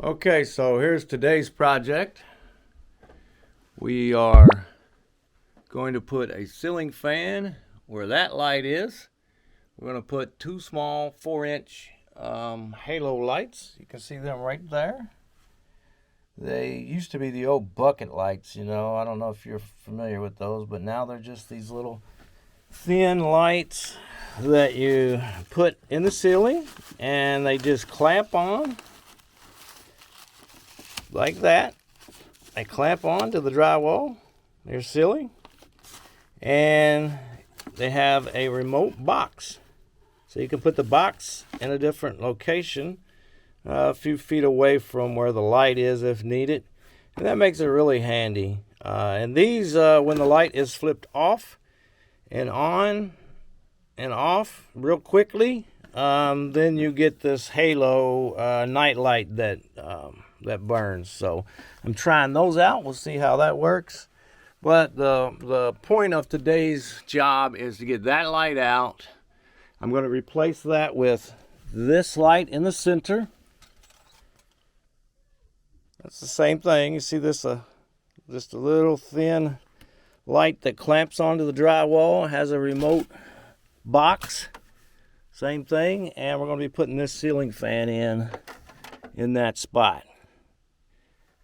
Okay, so here's today's project. We are going to put a ceiling fan where that light is. We're going to put two small 4-inch halo lights. You can see them right there. They used to be the old bucket lights, I don't know if you're familiar with those, but now they're just these little thin lights that you put in the ceiling and they just clamp on like that. They clamp on to the drywall, their ceiling, and they have a remote box. So you can put the box in a different location, a few feet away from where the light is if needed. And that makes it really handy. And these, when the light is flipped off and on and off real quickly, then you get this halo night light that burns. So I'm trying those out. We'll see how that works. But the point of today's job is to get that light out. I'm going to replace that with this light in the center. That's the same thing. You see this, just a little thin light that clamps onto the drywall, has a remote box. Same thing. And we're going to be putting this ceiling fan in that spot.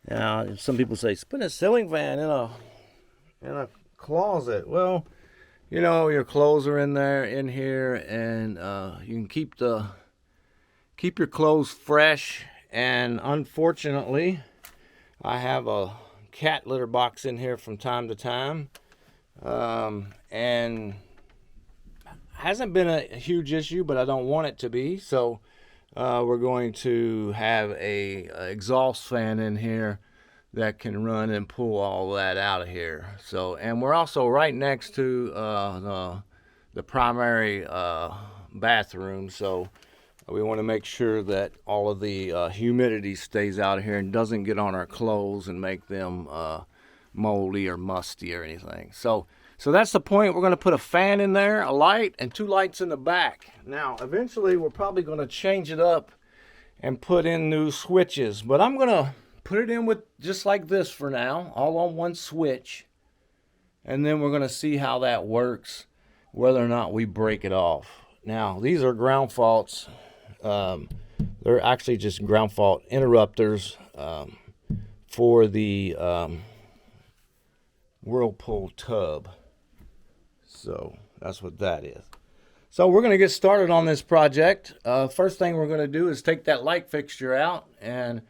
Now, some people say, put a ceiling fan in a closet. Well, your clothes are in here, and you can keep your clothes fresh. And unfortunately, I have a cat litter box in here from time to time, and hasn't been a huge issue, but I don't want it to be. So we're going to have a exhaust fan in here that can run and pull all that out of here. So, and we're also right next to the primary bathroom. So we want to make sure that all of the humidity stays out of here and doesn't get on our clothes and make them moldy or musty or anything. So that's the point. We're going to put a fan in there, a light, and two lights in the back. Now, eventually, we're probably going to change it up and put in new switches. But I'm going to put it in with just like this for now, all on one switch. And then we're going to see how that works, whether or not we break it off. Now, these are ground faults. They're actually just ground fault interrupters for the Whirlpool tub. So that's what that is. So we're going to get started on this project. First thing we're going to do is take that light fixture out, and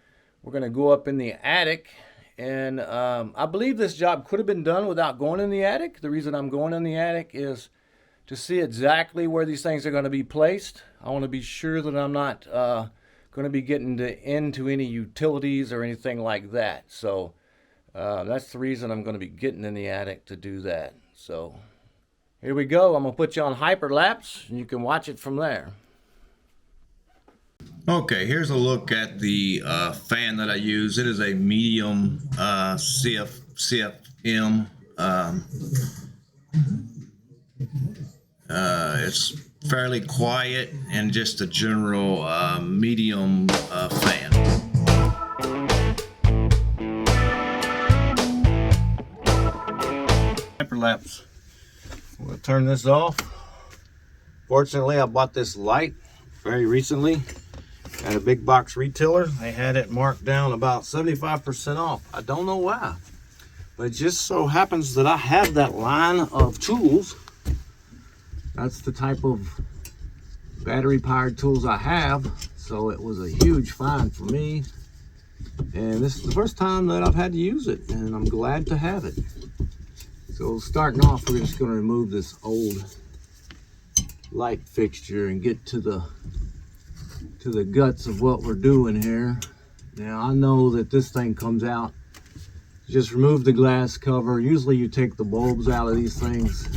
we're going to go up in the attic. And I believe this job could have been done without going in the attic. The reason I'm going in the attic is to see exactly where these things are going to be placed. I want to be sure that I'm not going to be getting into any utilities or anything like that. So that's the reason I'm going to be getting in the attic, to do that. So here we go. I'm going to put you on hyperlapse, and you can watch it from there. Okay, here's a look at the fan that I use. It is a medium CFM. It's fairly quiet and just a general medium fan. Hyperlapse. I'm going to turn this off. Fortunately, I bought this light very recently at a big box retailer. They had it marked down about 75% off. I don't know why, but it just so happens that I have that line of tools. That's the type of battery powered tools I have. So it was a huge find for me. And this is the first time that I've had to use it, and I'm glad to have it. So starting off, we're just going to remove this old light fixture and get to the guts of what we're doing here. Now, I know that this thing comes out. Just remove the glass cover. Usually you take the bulbs out of these things,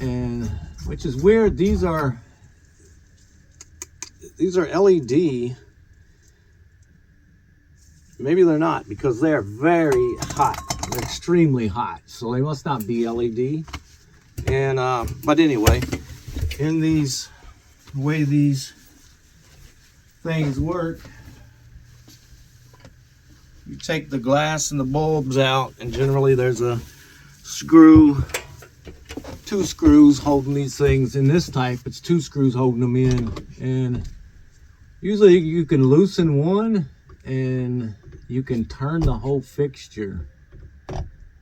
and which is weird. These are LED. Maybe they're not, because they're very hot. They're extremely hot, so they must not be LED. And but anyway, in the way these things work, you take the glass and the bulbs out, and generally there's a screw, 2 screws holding these things. In this type, it's 2 screws holding them in, and usually you can loosen one and you can turn the whole fixture,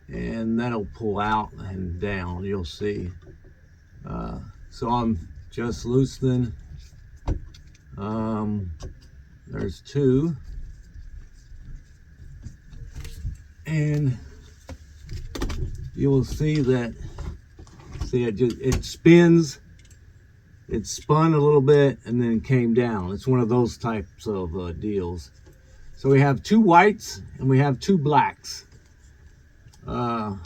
and that'll pull out and down, you'll see. So I'm just loosening. There's 2, and you will see that, it spins. It spun a little bit and then came down. It's one of those types of deals. So we have 2 whites and we have 2 blacks. And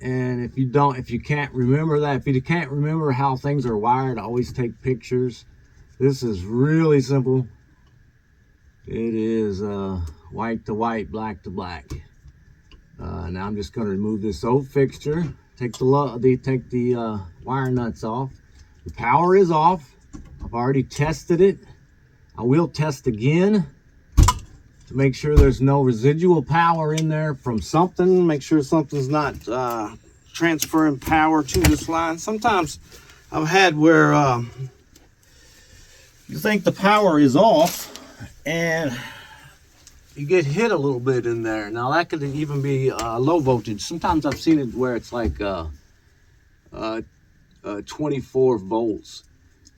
if you can't remember that, if you can't remember how things are wired, always take pictures. This is really simple. It is white to white, black to black. Now I'm just going to remove this old fixture. Take the wire nuts off. The power is off. I've already tested it. I will test again to make sure there's no residual power in there from something. Make sure something's not transferring power to this line. Sometimes I've had where you think the power is off and you get hit a little bit in there. Now that could even be low voltage. Sometimes I've seen it where it's like 24 volts,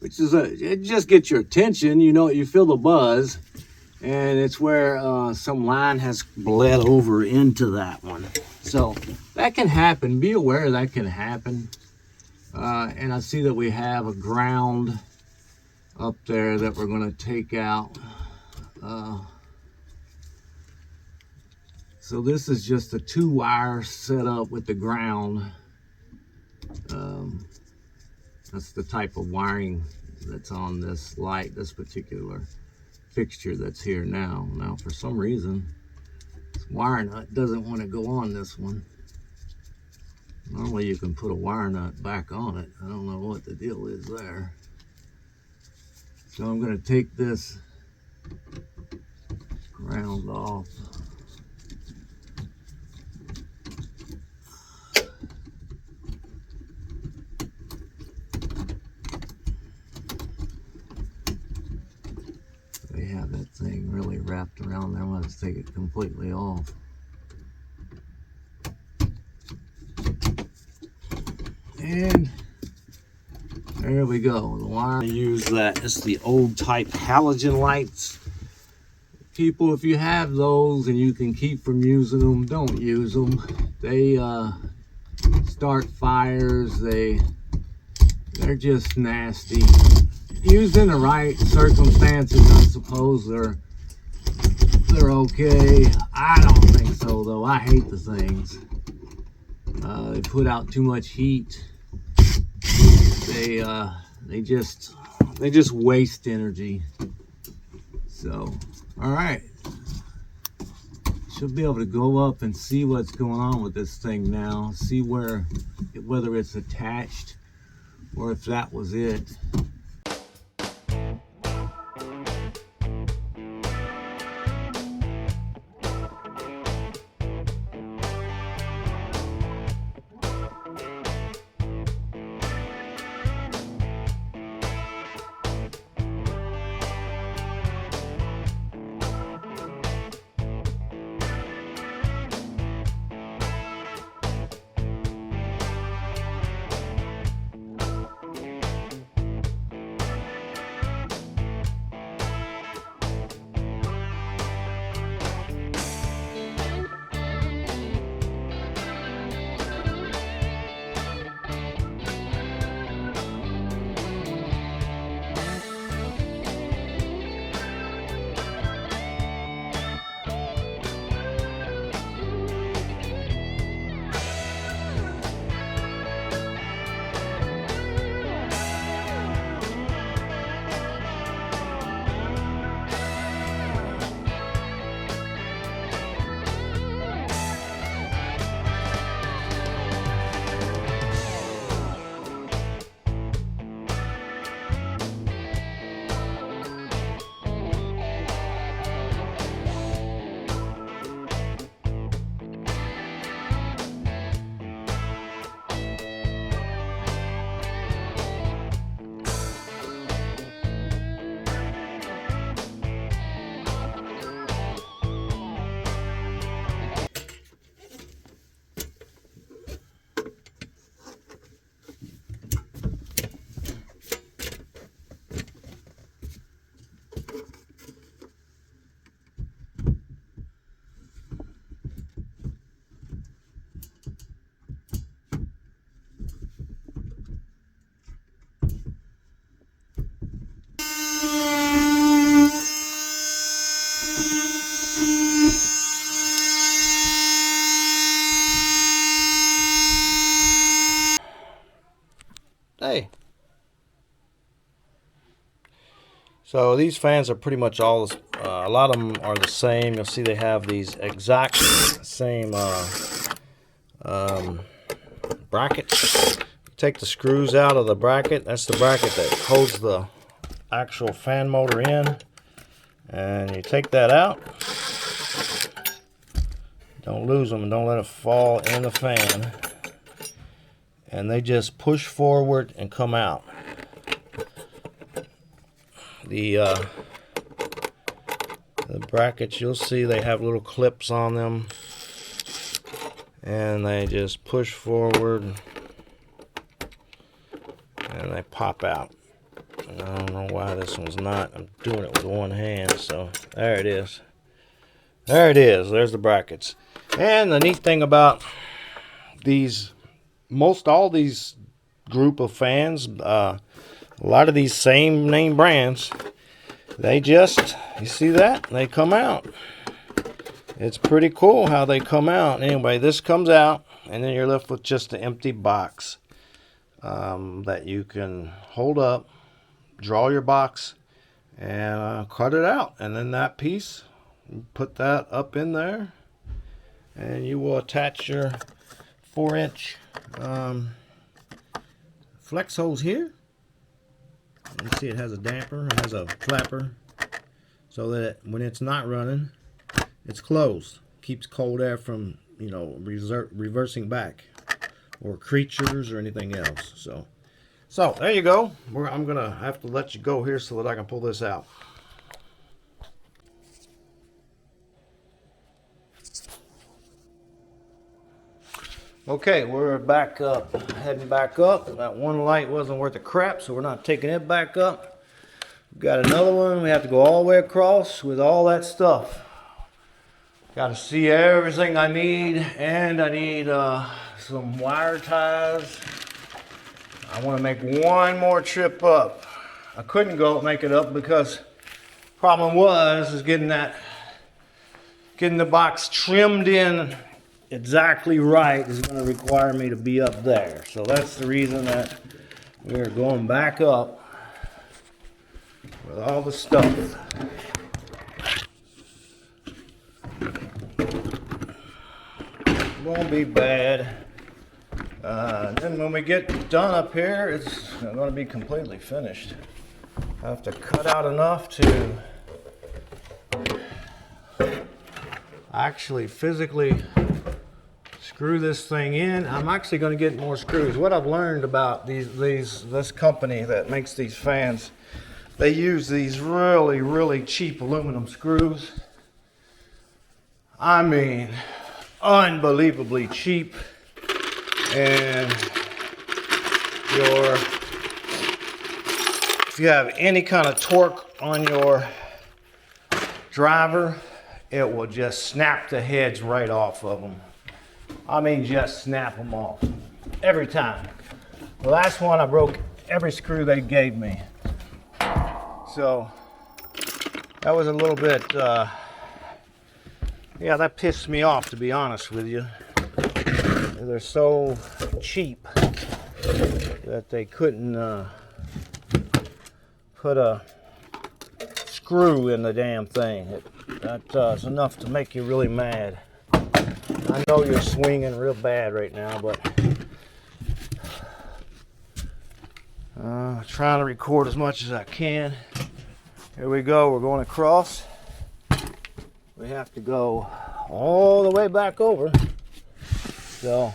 which is it just gets your attention. You know, you feel the buzz, and it's where some line has bled over into that one. So that can happen. Be aware that can happen. And I see that we have a ground up there that we're going to take out. So this is just a 2-wire setup with the ground. That's the type of wiring that's on this light, this particular fixture that's here now. Now, for some reason, this wire nut doesn't want to go on this one. Normally you can put a wire nut back on it. I don't know what the deal is there. So I'm going to take this ground off. They have that thing really wrapped around there. I'm going to take it completely off. And there we go. The wire, I use that. It's the old type halogen lights. People, if you have those and you can keep from using them, don't use them. They start fires. They're just nasty. Used in the right circumstances, I suppose they're okay. I don't think so though. I hate the things. They put out too much heat. They just waste energy. So, all right. Should be able to go up and see what's going on with this thing now. See whether it's attached or if that was it. So these fans are pretty much all, a lot of them are the same. You'll see they have these exact same brackets. Take the screws out of the bracket. That's the bracket that holds the actual fan motor in. And you take that out. Don't lose them and don't let it fall in the fan. And they just push forward and come out. The brackets, you'll see they have little clips on them, and they just push forward and they pop out. And I don't know why this one's not. I'm doing it with one hand, so there it is. There it is. There's the brackets. And the neat thing about these, most all these group of fans, a lot of these same name brands, they just, you see that? They come out. It's pretty cool how they come out. Anyway, this comes out, and then you're left with just an empty box that you can hold up, draw your box, and cut it out. And then that piece, you put that up in there, and you will attach your 4-inch flex hose here. You see it has a damper, it has a flapper, so that when it's not running, it's closed. Keeps cold air from, you know, reversing back, or creatures or anything else. So there you go. I'm gonna have to let you go here so that I can pull this out. Okay, we're back up, heading back up. That one light wasn't worth a crap, so we're not taking it back up. We've got another one. We have to go all the way across with all that stuff. Got to see everything I need, and I need some wire ties. I want to make one more trip up. I couldn't go make it up because problem was getting the box trimmed in exactly right is going to require me to be up there. So that's the reason that we're going back up with all the stuff. Won't be bad. Then when we get done up here, it's going to be completely finished. I have to cut out enough to actually physically screw this thing in. I'm actually going to get more screws. What I've learned about this company that makes these fans, they use these really cheap aluminum screws. I mean, unbelievably cheap. And if you have any kind of torque on your driver, it will just snap the heads right off of them. I mean, just snap them off every time. The last one, I broke every screw they gave me. So that was a little bit, yeah, that pissed me off, to be honest with you. They're so cheap that they couldn't put a screw in the damn thing. That is enough to make you really mad. I know you're swinging real bad right now, but trying to record as much as I can. Here we go. We're going across. We have to go all the way back over. So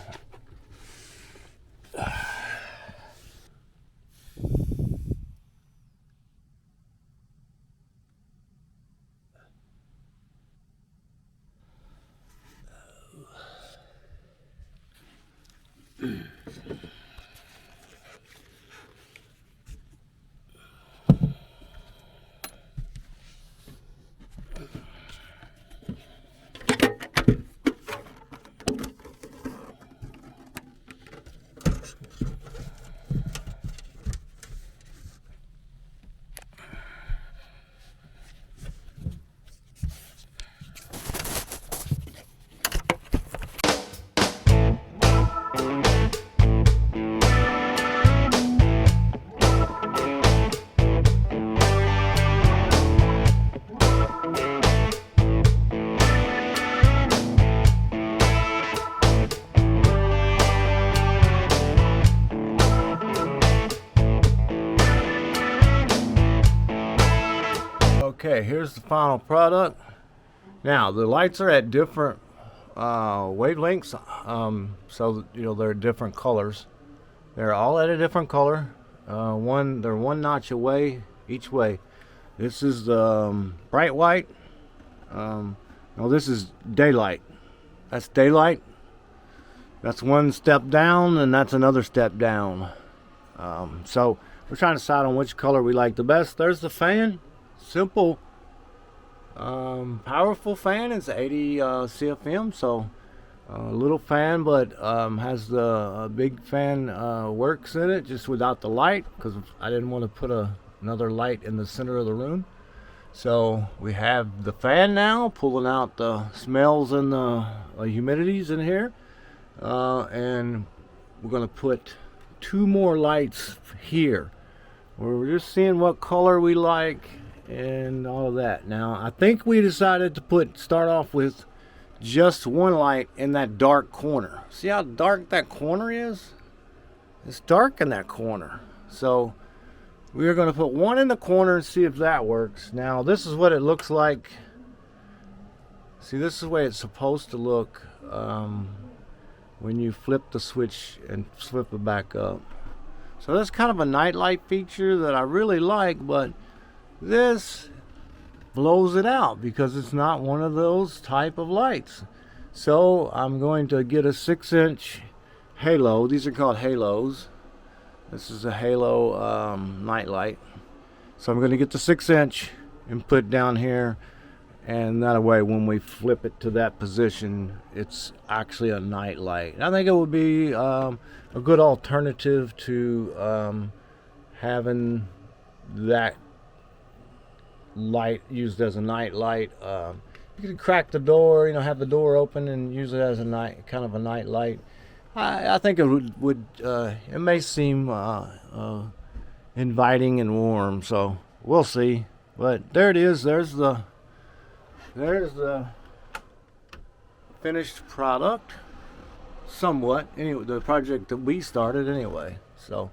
Okay, here's the final product. Now the lights are at different wavelengths, so you know they're different colors. They're all at a different color. They're one notch away each way. This is bright white. No, this is daylight. That's daylight. That's one step down, and that's another step down. So we're trying to decide on which color we like the best. There's the fan. Simple, powerful fan. It's 80 CFM, so a little fan, but has the big fan works in it, just without the light, because I didn't want to put another light in the center of the room. So we have the fan now, pulling out the smells and the humidities in here, and we're going to put 2 more lights here. We're just seeing what color we like and all of that. Now I think we decided to start off with just 1 light in that dark corner. See how dark that corner is? It's dark in that corner. So we're going to put 1 in the corner and see if that works. Now this is what it looks like. See, this is the way it's supposed to look when you flip the switch and flip it back up. So that's kind of a nightlight feature that I really like, but this blows it out because it's not one of those type of lights. So I'm going to get a 6-inch halo. These are called halos. This is a halo night light. So I'm going to get the 6-inch and put it down here, and that way when we flip it to that position, it's actually a night light. I think it would be a good alternative to having that light used as a night light. You could crack the door, you know, have the door open and use it as a night, kind of a night light. I think it would it may seem inviting and warm, so we'll see. But there it is. There's the finished product, somewhat. Anyway, the project that we started anyway. So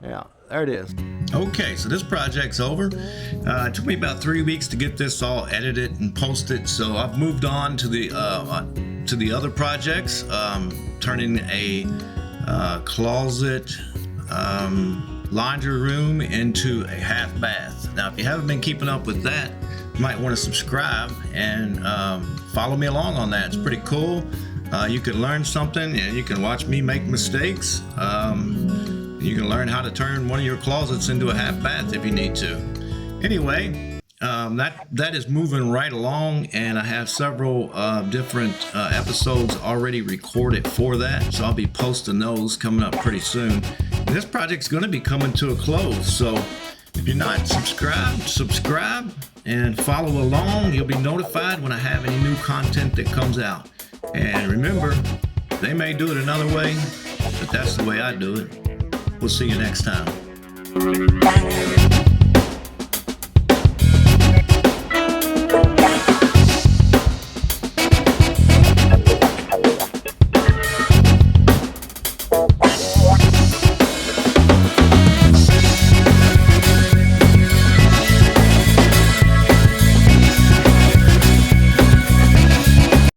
yeah, there it is. Okay, so this project's over. It took me about 3 weeks to get this all edited and posted, so I've moved on to the other projects, turning a closet laundry room into a half bath. Now, if you haven't been keeping up with that, you might want to subscribe and follow me along on that. It's pretty cool. You can learn something, and you can watch me make mistakes. You can learn how to turn one of your closets into a half bath if you need to. Anyway, that is moving right along, and I have several different episodes already recorded for that, so I'll be posting those coming up pretty soon. And this project's going to be coming to a close, so if you're not subscribed, subscribe and follow along. You'll be notified when I have any new content that comes out. And remember, they may do it another way, but that's the way I do it. We'll see you next time.